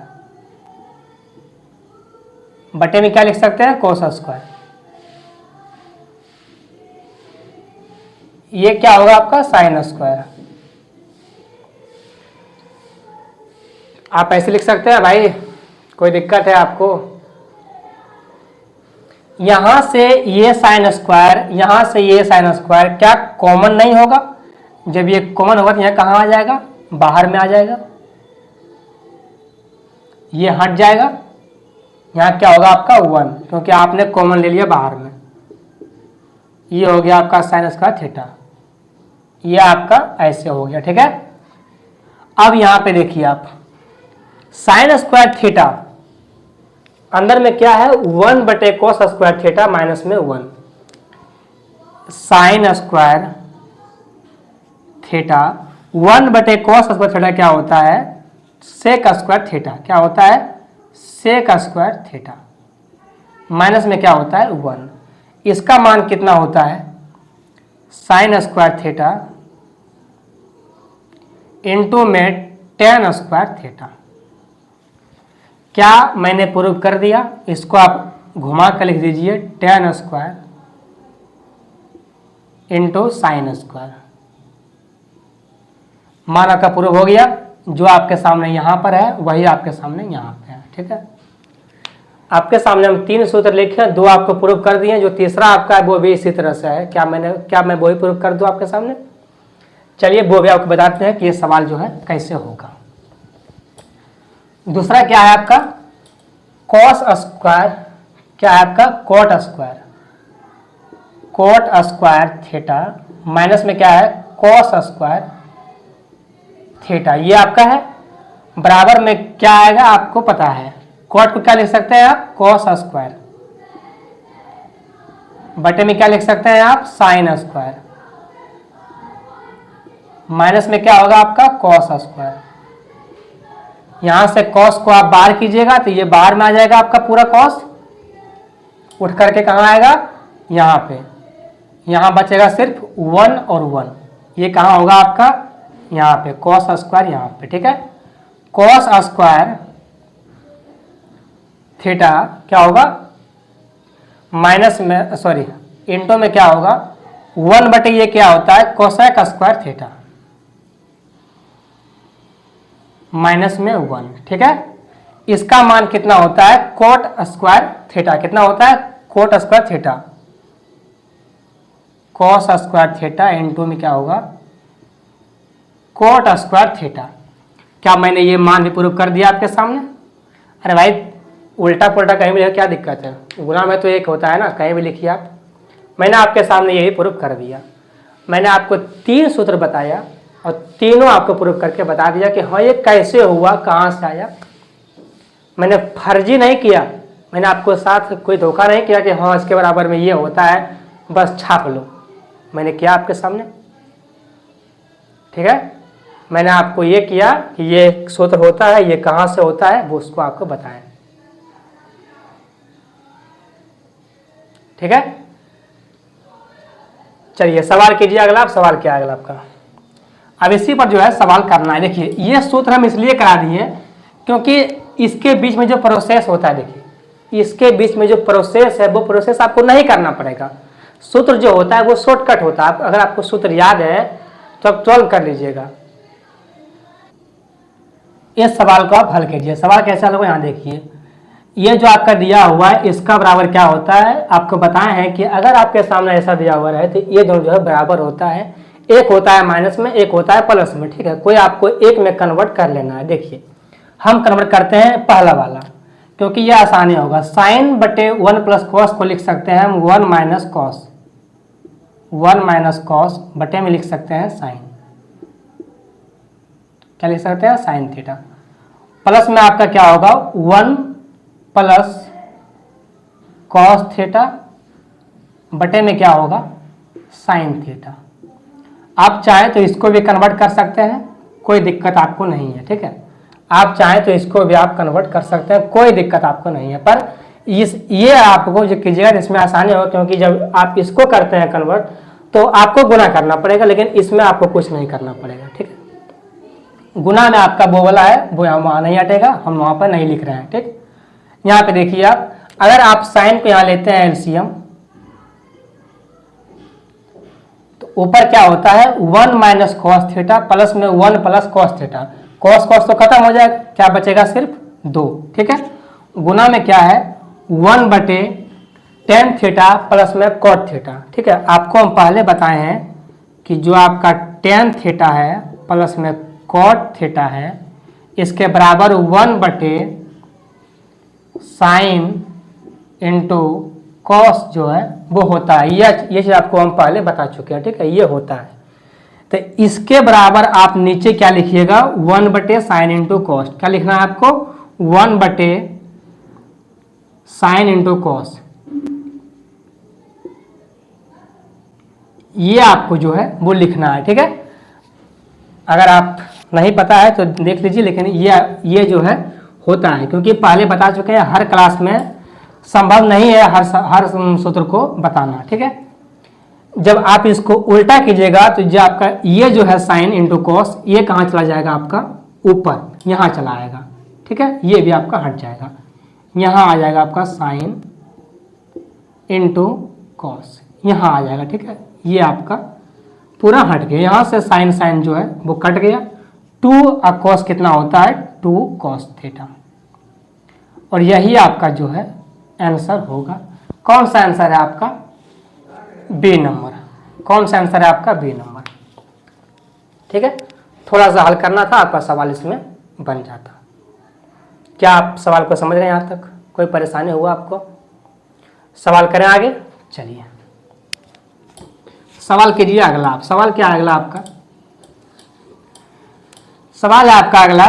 बटे में क्या लिख सकते हैं, कोस स्क्वायर। ये क्या होगा आपका, साइन स्क्वायर। आप ऐसे लिख सकते हैं भाई, कोई दिक्कत है आपको। यहां से ये साइन स्क्वायर, यहां से ये साइन स्क्वायर क्या कॉमन नहीं होगा। जब ये कॉमन होगा तो यहां कहां आ जाएगा, बाहर में आ जाएगा। ये हट जाएगा, यहां क्या होगा आपका 1, क्योंकि आपने कॉमन ले लिया बाहर में। ये हो गया आपका साइन स्क्वायर थीटा। ये आपका ऐसे हो गया, ठीक है। अब यहां पे देखिए आप, साइन स्क्वायर थीटा अंदर में क्या है, 1/कोस स्क्वायर थीटा माइनस में 1। साइन स्क्वायर थीटा 1/कोस स्क्वायर थीटा क्या होता है, सेक स्क्वायर थीटा। क्या होता है, सेक स्क्वायर थीटा माइनस में क्या होता है 1। इसका मान कितना होता है, साइन स्क्वायर थीटा इंटू में tan स्क्वायर थीटा। क्या मैंने प्रूव कर दिया। इसको आप घुमा कर लिख दीजिए, tan square into sine square. मान आपका प्रूव हो गया। जो आपके सामने यहां पर है वही आपके सामने यहां पे है, ठीक है। आपके सामने हम 3 सूत्र लिखे हैं, 2 आपको प्रूव कर दिए, जो तीसरा आपका है वो भी इसी तरह से है। क्या मैं वही प्रूव कर दूं आपके सामने? चलिए वो भी आपको बताते हैं कि ये सवाल जो है कैसे होगा। दूसरा क्या है आपका? कॉस स्क्वायर, क्या है आपका? Cot square, cot square theta minus में क्या है? Cos square theta. ये आपका है, बराबर में क्या आएगा आपको पता है। कॉट को क्या लिख सकते हैं आप? कॉस स्क्वायर, बटे में क्या लिख सकते हैं आप? साइन स्क्वायर, माइनस में क्या होगा आपका? Cos square. यहां से कॉस को आप बाहर कीजिएगा तो ये बाहर में आ जाएगा आपका पूरा कॉस, उठ करके कहाँ आएगा? यहाँ पे। यहाँ बचेगा सिर्फ 1 और 1। ये कहाँ होगा आपका? यहाँ पे कॉस स्क्वायर, यहाँ पे। ठीक है, कॉस स्क्वायर थीटा क्या होगा? माइनस में सॉरी इंटू में क्या होगा? 1 बटे ये क्या होता है? कोसेक स्क्वायर थीटा, माइनस में 1। ठीक है, इसका मान कितना होता है? Coat square theta. कितना होता है? Coat square theta, cos square theta into में क्या होगा? Coat square theta. क्या मैंने ये मान भी प्रूव कर दिया आपके सामने? अरे भाई उल्टा पुल्टा कहीं भी लिखा, क्या दिक्कत है? गुना में तो एक होता है ना, कहीं भी लिखिए आप। मैंने आपके सामने यही प्रूव कर दिया। मैंने आपको 3 सूत्र बताया और तीनों आपको प्रूव करके बता दिया कि हाँ ये कैसे हुआ, कहाँ से आया। मैंने फर्जी नहीं किया, मैंने आपको साथ कोई धोखा नहीं किया कि हाँ इसके बराबर में ये होता है बस छाप लो। मैंने किया आपके सामने। ठीक है, मैंने आपको ये किया कि ये सूत्र होता है, ये कहाँ से होता है वो उसको आपको बताया। ठीक है, चलिए सवाल कीजिए अगला। आप सवाल क्या है अगला आपका? अब इसी पर जो है सवाल करना है। देखिए ये सूत्र हम इसलिए करा दिए क्योंकि इसके बीच में जो प्रोसेस होता है, देखिए इसके बीच में जो प्रोसेस है वो प्रोसेस आपको नहीं करना पड़ेगा। सूत्र जो होता है वो शॉर्टकट होता है। अगर आपको सूत्र याद है तो आप सॉल्व कर लीजिएगा। इस सवाल को आप हल कीजिए। सवाल कैसा होगा यहाँ देखिए, ये जो आपका दिया हुआ है इसका बराबर क्या होता है आपको बताए हैं कि अगर आपके सामने ऐसा दिया हुआ है तो ये दोनों जो है बराबर होता है। एक होता है माइनस में, एक होता है प्लस में। ठीक है, कोई आपको एक में कन्वर्ट कर लेना है। देखिए हम कन्वर्ट करते हैं पहला वाला क्योंकि यह आसानी होगा। साइन बटे 1 प्लस कॉस को लिख सकते हैं हम 1 माइनस कॉस, 1 माइनस कॉस बटे में लिख सकते हैं साइन। क्या लिख सकते हैं? Sine theta. प्लस में आपका क्या होगा? 1 प्लस कॉस थीटा बटे में क्या होगा? Sine theta. आप चाहें तो इसको भी कन्वर्ट कर सकते हैं, कोई दिक्कत आपको नहीं है। ठीक है, आप चाहें तो इसको भी आप कन्वर्ट कर सकते हैं, कोई दिक्कत आपको नहीं है। पर ये आपको जो कीजिएगा इसमें आसानी होगा क्योंकि जब आप इसको करते हैं कन्वर्ट तो आपको गुना करना पड़ेगा, लेकिन इसमें आपको कुछ नहीं करना पड़ेगा। ठीक है, गुना में आपका वो वाला है वो वहाँ नहीं हटेगा, हम वहाँ पर नहीं लिख रहे हैं। ठीक, यहाँ पे देखिए आप, अगर आप साइन को यहाँ लेते हैं एलसीएम तो ऊपर क्या होता है? 1 माइनस कॉस थीटा प्लस में 1 plus cos theta. Cos cos तो खत्म हो जाएगा, क्या बचेगा? सिर्फ 2। ठीक है, गुना में क्या है? 1 बटे टेन थीटा प्लस में कॉट थीटा। ठीक है, आपको हम पहले बताए हैं कि जो आपका टेन थीटा है प्लस में कॉट थीटा है इसके बराबर 1 बटे साइन इंटू कॉस जो है वो होता है। ये चीज आपको हम पहले बता चुके हैं। ठीक है, ये होता है। तो इसके बराबर आप नीचे क्या लिखिएगा? 1 बटे साइन इंटू कॉस। क्या लिखना है आपको? 1 बटे साइन इंटू कॉस। ये आपको जो है वो लिखना है। ठीक है, अगर आप नहीं पता है तो देख लीजिए, लेकिन ये जो है होता है क्योंकि पहले बता चुके हैं। हर क्लास में संभव नहीं है हर सूत्र को बताना। ठीक है, जब आप इसको उल्टा कीजिएगा तो जो आपका ये जो है साइन इंटू कॉस ये कहाँ चला जाएगा? आपका ऊपर, यहाँ चला आएगा। ठीक है, ये भी आपका हट जाएगा, यहाँ आ जाएगा आपका साइन इंटू कॉस, यहाँ आ जाएगा। ठीक है, ये आपका पूरा हट गया, यहाँ से साइन साइन जो है वो कट गया। 2 कॉस कितना होता है? 2 कॉस थीटा। और यही आपका जो है आंसर होगा। कौन सा आंसर है आपका? B number. कौन सा आंसर है आपका? B number. ठीक है, थोड़ा सा हल करना था, आपका सवाल इसमें बन जाता। क्या आप सवाल को समझ रहे हैं? यहाँ तक कोई परेशानी हुआ आपको? सवाल करें आगे? चलिए सवाल कीजिए अगला। आप सवाल क्या है अगला आपका? सवाल है आपका अगला,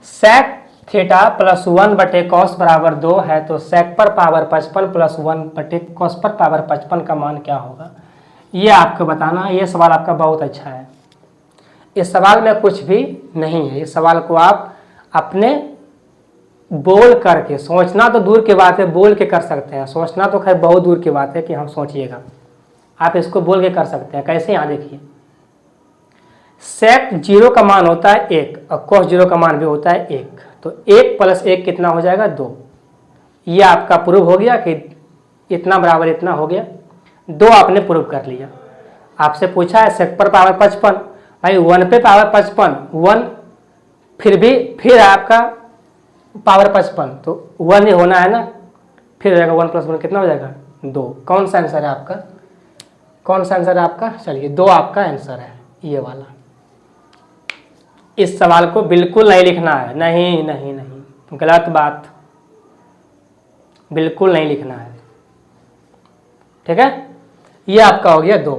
सेक थीटा प्लस 1/cos बराबर 2 है तो सेक पर पावर 55 प्लस 1/cos पर पावर 55 का मान क्या होगा? ये आपको बताना है। ये सवाल आपका बहुत अच्छा है। इस सवाल में कुछ भी नहीं है। इस सवाल को आप अपने बोल करके, सोचना तो दूर की बात है, बोल के कर सकते हैं। सोचना तो खैर बहुत दूर की बात है कि हम सोचिएगा, आप इसको बोल के कर सकते हैं। कैसे? यहाँ देखिए, सेक 0 का मान होता है 1 और cos 0 का मान भी होता है 1, तो 1 + 1 कितना हो जाएगा? 2। ये आपका प्रूव हो गया कि इतना बराबर इतना हो गया। 2 आपने प्रूव कर लिया। आपसे पूछा है सेक पर पावर 55, भाई 1 पे पावर 55, 1 फिर आपका पावर 55, तो 1 ही होना है ना, फिर हो जाएगा 1 + 1 कितना हो जाएगा? 2। कौन सा आंसर है आपका? कौन सा आंसर है आपका? चलिए 2 आपका आंसर है, ये वाला। इस सवाल को बिल्कुल नहीं लिखना है, नहीं नहीं नहीं, गलत बात, बिल्कुल नहीं लिखना है। ठीक है, ये आपका हो गया 2।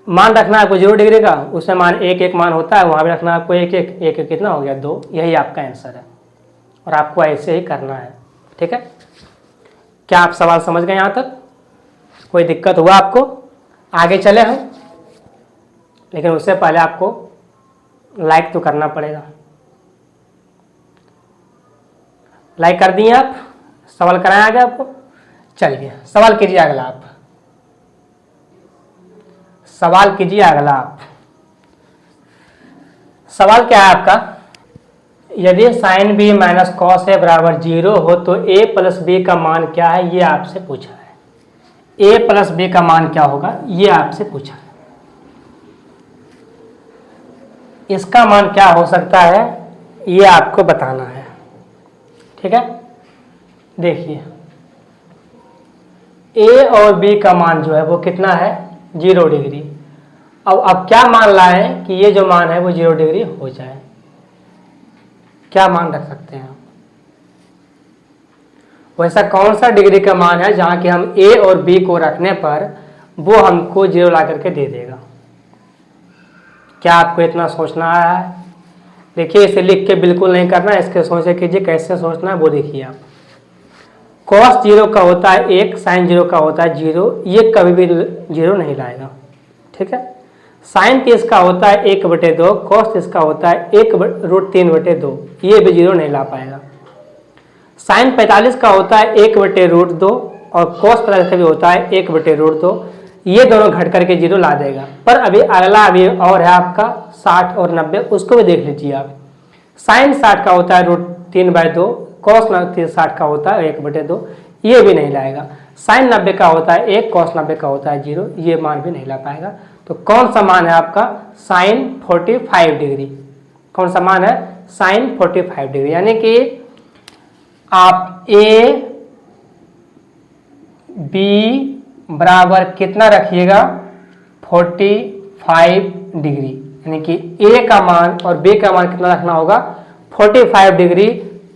मान रखना है आपको 0 डिग्री का, उसमें मान 1 मान होता है, वहां भी रखना है आपको 1 कितना हो गया? 2। यही आपका आंसर है और आपको ऐसे ही करना है। ठीक है, क्या आप सवाल समझ गए? यहाँ तक कोई दिक्कत हुआ आपको? आगे चले हम, लेकिन उससे पहले आपको लाइक तो करना पड़ेगा। लाइक कर दिए आप? सवाल कराएं आगे आपको? चलिए सवाल कीजिए अगला। आप सवाल कीजिए अगला। आप सवाल क्या है आपका? यदि sin b - cos a बराबर 0 हो तो a + b का मान क्या है? ये आपसे पूछा है। a + b का मान क्या होगा? ये आपसे पूछा है। इसका मान क्या हो सकता है, ये आपको बताना है। ठीक है, देखिए a और b का मान जो है वो कितना है? 0 डिग्री। अब क्या मान लाए कि ये जो मान है वो 0 डिग्री हो जाए? क्या मान रख सकते हैं? वैसा कौन सा डिग्री का मान है जहां कि हम a और b को रखने पर वो हमको 0 ला करके दे देगा? क्या आपको इतना सोचना आया है? देखिए इसे लिख के बिल्कुल नहीं करना है, इसके सोचे कीजिए कैसे सोचना है वो देखिए आप। cos 0 का होता है 1, sin 0 का होता है 0, ये कभी भी 0 नहीं लाएगा। ठीक है, sin 30 का होता है 1/2, cos 30 का होता है 1√3/2, ये भी 0 नहीं ला पाएगा। sin 45 का होता है 1/√2 और cos 45 का भी होता है 1/√2, ये दोनों घट करके 0 ला देगा। पर अभी अगला अभी और है आपका 60 और 90, उसको भी देख लीजिए आप। sin 60 का होता है √3/2, cos 60 का होता है 1/2, ये भी नहीं लाएगा। sin 90 का होता है 1, cos 90 का होता है 0, ये मान भी नहीं ला पाएगा। तो कौन सा मान है आपका? sin 45 degree. कौन सा मान है? sin 45 degree. यानी कि आप a b बराबर कितना रखिएगा? 45 डिग्री। यानी कि a का मान और b का मान कितना रखना होगा? 45 डिग्री।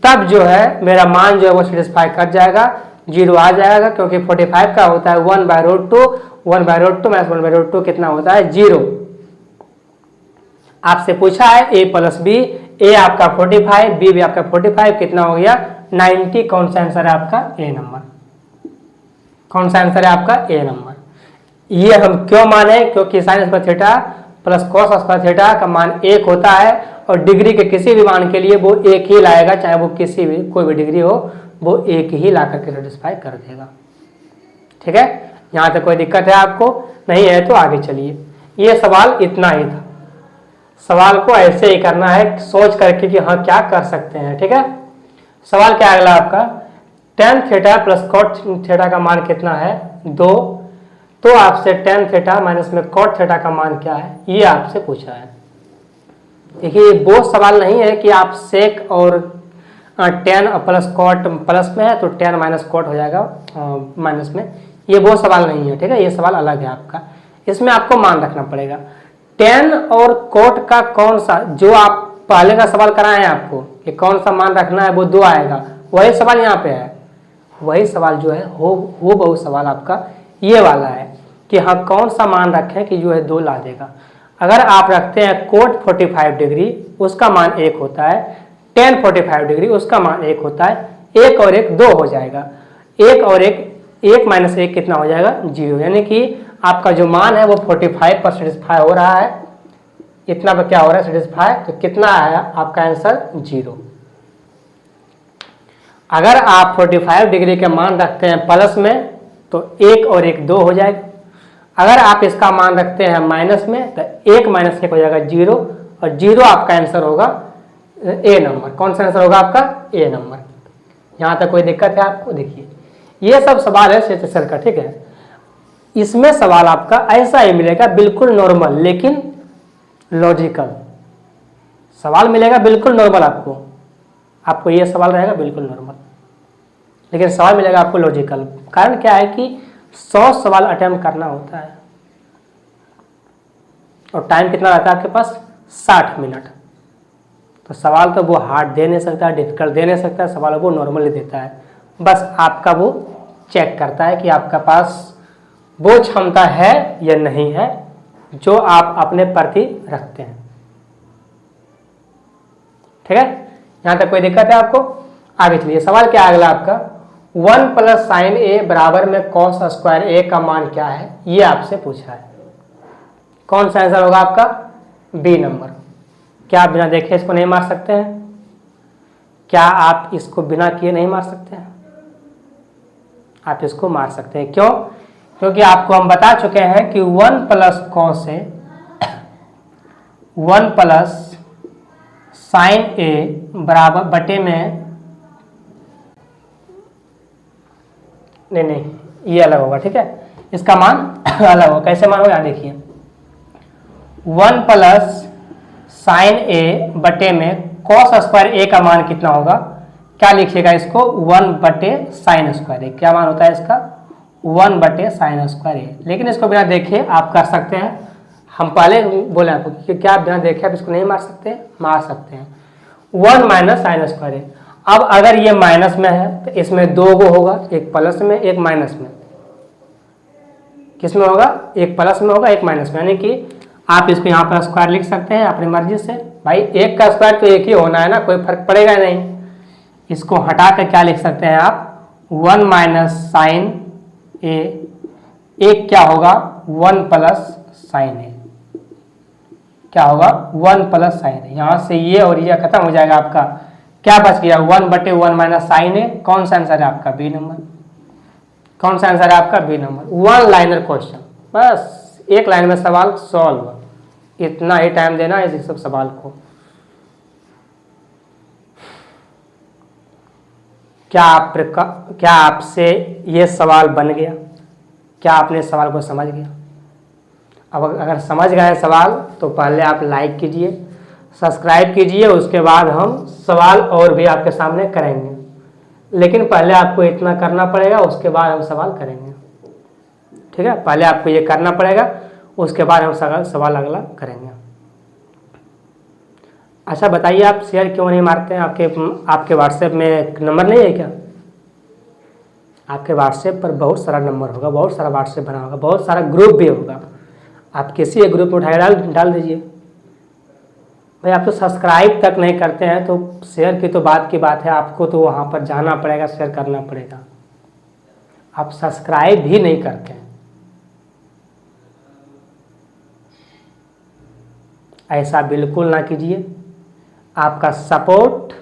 तब जो है मेरा मान जो है वो सेटिस्फाई कर जाएगा, 0 आ जाएगा, क्योंकि 45 का होता है 1/√2, 1/√2 - 1/√2 कितना होता है? 0। आपसे पूछा है a + b, a आपका 45, b भी आपका 45, कितना हो गया? 90। कौन सा आंसर है आपका? ए नंबर। कौन सा आंसर है आपका? ए नंबर। ये हम क्यों माने? क्योंकि sin square theta plus cos square theta का मान 1 होता है और डिग्री के किसी भी मान के लिए वो 1 ही लाएगा, चाहे वो किसी भी कोई भी डिग्री हो, वो 1 ही ला करके सेटिस्फाई कर देगा। ठीक है, यहाँ तक कोई दिक्कत है आपको? नहीं है तो आगे चलिए। ये सवाल इतना ही था। सवाल को ऐसे ही करना है सोच करके कि हाँ क्या कर सकते हैं। ठीक है, सवाल क्या अगला आपका? tan theta plus cot theta का मान कितना है? 2। तो आपसे tan थीटा माइनस में cot थीटा का मान क्या है, ये आपसे पूछा है। देखिए वो सवाल नहीं है कि आप सेक और टेन प्लस कॉट प्लस में है तो टेन माइनस कॉट हो जाएगा माइनस में। ये वो सवाल नहीं है, ठीक है, ये सवाल अलग है आपका। इसमें आपको मान रखना पड़ेगा टेन और कोट का कौन सा, जो आप पहले का सवाल कराए हैं आपको कि कौन सा मान रखना है, वो 2 आएगा, वही सवाल यहाँ पे है। वही सवाल जो है हो बहुत सवाल आपका ये वाला है कि हाँ कौन सा मान रखें कि जो है 2 ला देगा। अगर आप रखते हैं कोट 45 डिग्री उसका मान 1 होता है, टेन 45 डिग्री उसका मान 1 होता है, 1 और 1 2 हो जाएगा, 1 और 1 माइनस 1 कितना हो जाएगा 0। यानी कि आपका जो मान है वो 45 पर सेटिस्फाई हो रहा है, इतना पर क्या हो रहा है सेटिस्फाई, तो कितना आया आपका आंसर 0। अगर आप 45 डिग्री के मान रखते हैं प्लस में तो 1 और 1 2 हो जाएगा, अगर आप इसका मान रखते हैं माइनस में तो 1 माइनस 1 हो जाएगा 0, और 0 आपका आंसर होगा ए नंबर। कौन सा आंसर होगा आपका ए नंबर। यहाँ तक कोई दिक्कत है आपको? देखिए ये सब सवाल है सेचेसर का, ठीक है। इसमें सवाल आपका ऐसा ही मिलेगा बिल्कुल नॉर्मल लेकिन लॉजिकल सवाल मिलेगा, बिल्कुल नॉर्मल आपको ये सवाल रहेगा बिल्कुल नॉर्मल, लेकिन सवाल मिलेगा आपको लॉजिकल। कारण क्या है कि 100 सवाल अटेम्प्ट करना होता है और टाइम कितना रहता है आपके पास 60 मिनट। तो सवाल तो वो हार्ड दे नहीं सकता, डिफिकल्ट दे नहीं सकता, सवाल वो नॉर्मली देता है। बस आपका वो चेक करता है कि आपका पास वो क्षमता है या नहीं है जो आप अपने प्रति रखते हैं, ठीक है। यहां तक कोई दिक्कत है आपको? आगे चलिए, सवाल क्या है अगला आपका, 1 प्लस साइन ए बराबर में कॉस स्क्वायर ए का मान क्या है, ये आपसे पूछा है। कौन सा आंसर होगा आपका? B number. क्या आप बिना देखे इसको नहीं मार सकते हैं? क्या आप इसको बिना किए नहीं मार सकते हैं? आप इसको मार सकते हैं। क्यों? क्योंकि आपको हम बता चुके हैं कि 1 plus cos A 1 plus sign ए बराबर बटे में नहीं ये अलग होगा, ठीक है, इसका मान अलग होगा। कैसे मान होगा देखिए, 1 प्लस साइन ए बटे में कॉस स्क्वायर ए का मान कितना होगा, क्या लिखिएगा इसको 1 बटे साइन स्क्वायर ए। क्या मान होता है इसका? 1 बटे साइन स्क्वायर ए। लेकिन इसको बिना देखे आप कर सकते हैं, हम पहले बोले आपको कि क्या बिना देखे आप इसको नहीं मार सकते? मार सकते हैं। 1 माइनस साइन स्क्वायर ए। अब अगर ये माइनस में है तो इसमें 2 गो होगा, एक प्लस में एक माइनस में। किस में होगा? एक प्लस में होगा एक माइनस में, यानी कि आप इसको यहाँ पर स्क्वायर लिख सकते हैं अपनी मर्जी से। भाई एक का स्क्वायर तो एक ही होना है ना, कोई फर्क पड़ेगा नहीं। इसको हटा कर क्या लिख सकते हैं आप, 1 माइनस साइन ए, एक क्या होगा 1 प्लस साइन ए। क्या होगा? 1 प्लस साइन ए। यहाँ से ये और ये खत्म हो जाएगा, आपका क्या बच गया 1 बटे 1 माइनस साइन ए। कौन सा आंसर है आपका? B number. कौन सा आंसर है आपका? B number. 1 लाइनर क्वेश्चन, बस एक लाइन में सवाल सॉल्व। इतना ही टाइम देना है इस सब सवाल को। क्या आपसे ये सवाल बन गया? क्या आपने सवाल को समझ गया? अब अगर समझ गए सवाल तो पहले आप लाइक कीजिए, सब्सक्राइब कीजिए, उसके बाद हम सवाल और भी आपके सामने करेंगे। लेकिन पहले आपको इतना करना पड़ेगा, उसके बाद हम सवाल करेंगे, ठीक है। पहले आपको ये करना पड़ेगा, उसके बाद हम सवाल अगला करेंगे। अच्छा बताइए, आप शेयर क्यों नहीं मारते हैं? आपके व्हाट्सएप में नंबर नहीं है क्या? आपके व्हाट्सएप पर बहुत सारा नंबर होगा, बहुत सारा व्हाट्सएप बना होगा, बहुत सारा ग्रुप भी होगा। आप किसी एक ग्रुप में उठा डाल दीजिए। भाई आप तो सब्सक्राइब तक नहीं करते हैं, तो शेयर की तो बात की बात है, आपको तो वहाँ पर जाना पड़ेगा, शेयर करना पड़ेगा। आप सब्सक्राइब भी नहीं करते हैं। ऐसा बिल्कुल ना कीजिए। आपका सपोर्ट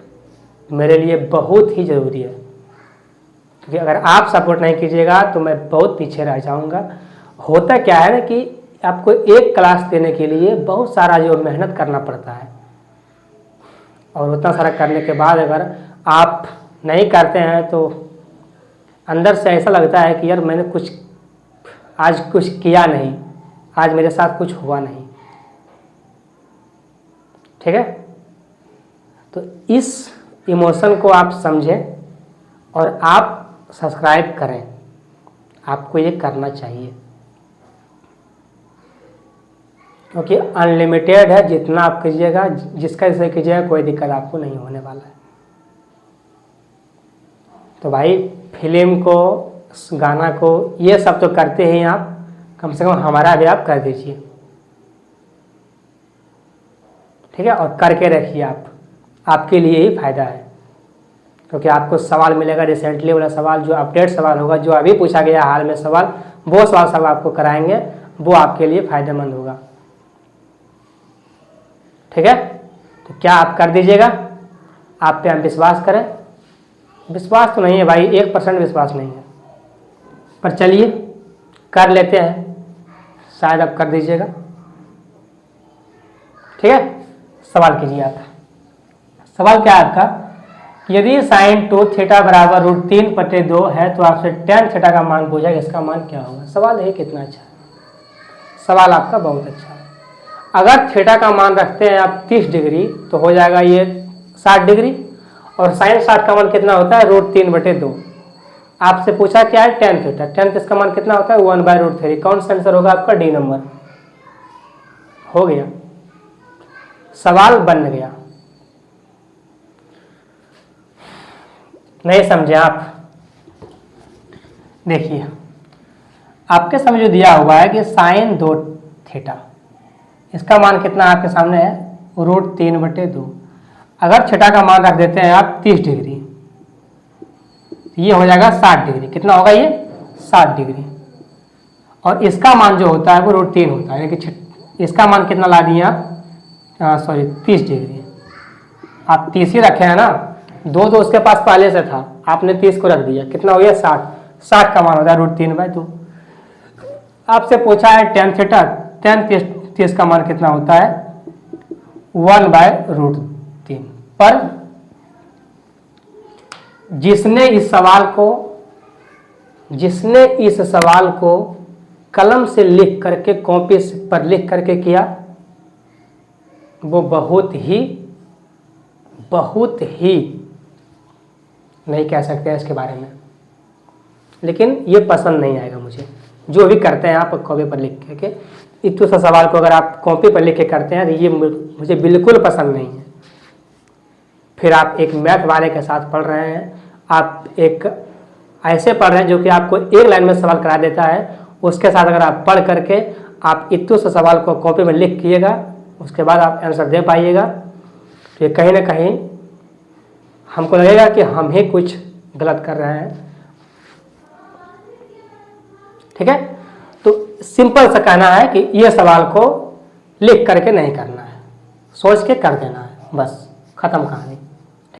मेरे लिए बहुत ही ज़रूरी है, क्योंकि अगर आप सपोर्ट नहीं कीजिएगा तो मैं बहुत पीछे रह जाऊंगा। होता क्या है ना कि आपको एक क्लास देने के लिए बहुत सारा जो मेहनत करना पड़ता है, और उतना सारा करने के बाद अगर आप नहीं करते हैं तो अंदर से ऐसा लगता है कि यार मैंने आज कुछ किया नहीं, आज मेरे साथ कुछ हुआ नहीं, ठीक है। तो इस इमोशन को आप समझें और आप सब्सक्राइब करें। आपको ये करना चाहिए क्योंकि अनलिमिटेड है, जितना आप कीजिएगा, जिसका जैसे कीजिएगा, कोई दिक्कत आपको नहीं होने वाला है। तो भाई फिल्म को, गाना को, ये सब तो करते हैं आप, कम से कम हमारा भी आप कर दीजिए, ठीक है। और करके रखिए आप, आपके लिए ही फायदा है क्योंकि आपको सवाल मिलेगा, रिसेंटली वाला सवाल, जो अपडेट सवाल होगा, जो अभी पूछा गया हाल में सवाल, वो सवाल सब आपको कराएंगे, वो आपके लिए फायदेमंद होगा, ठीक है। तो क्या आप कर दीजिएगा, आप पे हम विश्वास करें? विश्वास तो नहीं है भाई, 1% विश्वास नहीं है, पर चलिए कर लेते हैं, शायद आप कर दीजिएगा, ठीक है। सवाल कीजिए आप। सवाल क्या है आपका? यदि sin 2 थीटा बराबर √3/2 है तो आपसे tan थीटा का मान पूछा, इसका मान क्या होगा? सवाल है कितना अच्छा है, सवाल आपका बहुत अच्छा है। अगर थीटा का मान रखते हैं आप 30 डिग्री तो हो जाएगा ये 60 डिग्री, और sin 60 का मान कितना होता है? √3/2। आपसे पूछा क्या है? tan theta. tan इसका मान कितना होता है? 1/√3। कौन सा आंसर होगा आपका? D number. हो गया, सवाल बन गया। नहीं समझे आप? देखिए आपके सामने जो दिया हुआ है कि sin 2 थीटा, इसका मान कितना आपके सामने है? √3/2। अगर थीटा का मान रख देते हैं आप 30 डिग्री, ये हो जाएगा 60 डिग्री। कितना होगा ये? 60 डिग्री। और इसका मान जो होता है वो √3 होता है, यानी कि इसका मान कितना ला दिए आप? 30 डिग्री। आप 30 ही रखे हैं ना, दो तो उसके पास पहले से था, आपने 30 को रख दिया, कितना हो गया? 60। 60 का मान होता है √3/2। आपसे पूछा है tan थीटा, tan 30 का मान कितना होता है? 1/√3। पर जिसने इस सवाल को कलम से लिख करके, कॉपी पर लिख करके किया, वो बहुत ही नहीं कह सकते इसके बारे में, लेकिन ये पसंद नहीं आएगा मुझे। जो भी करते हैं आप कॉपी पर लिख करके, इतना सा सवाल को अगर आप कॉपी पर लिख के करते हैं तो ये मुझे बिल्कुल पसंद नहीं है। फिर आप एक मैथ वाले के साथ पढ़ रहे हैं, आप एक ऐसे पढ़ रहे हैं जो कि आपको एक लाइन में सवाल करा देता है, उसके साथ अगर आप पढ़ करके आप इतने से सवाल को कॉपी में लिख कीजिएगा, उसके बाद आप आंसर दे पाइएगा, तो कहीं ना कहीं हमको लगेगा कि हम ही कुछ गलत कर रहे हैं, ठीक है। तो सिंपल सा कहना है कि ये सवाल को लिख करके नहीं करना है, सोच के कर देना है, बस खत्म कहानी।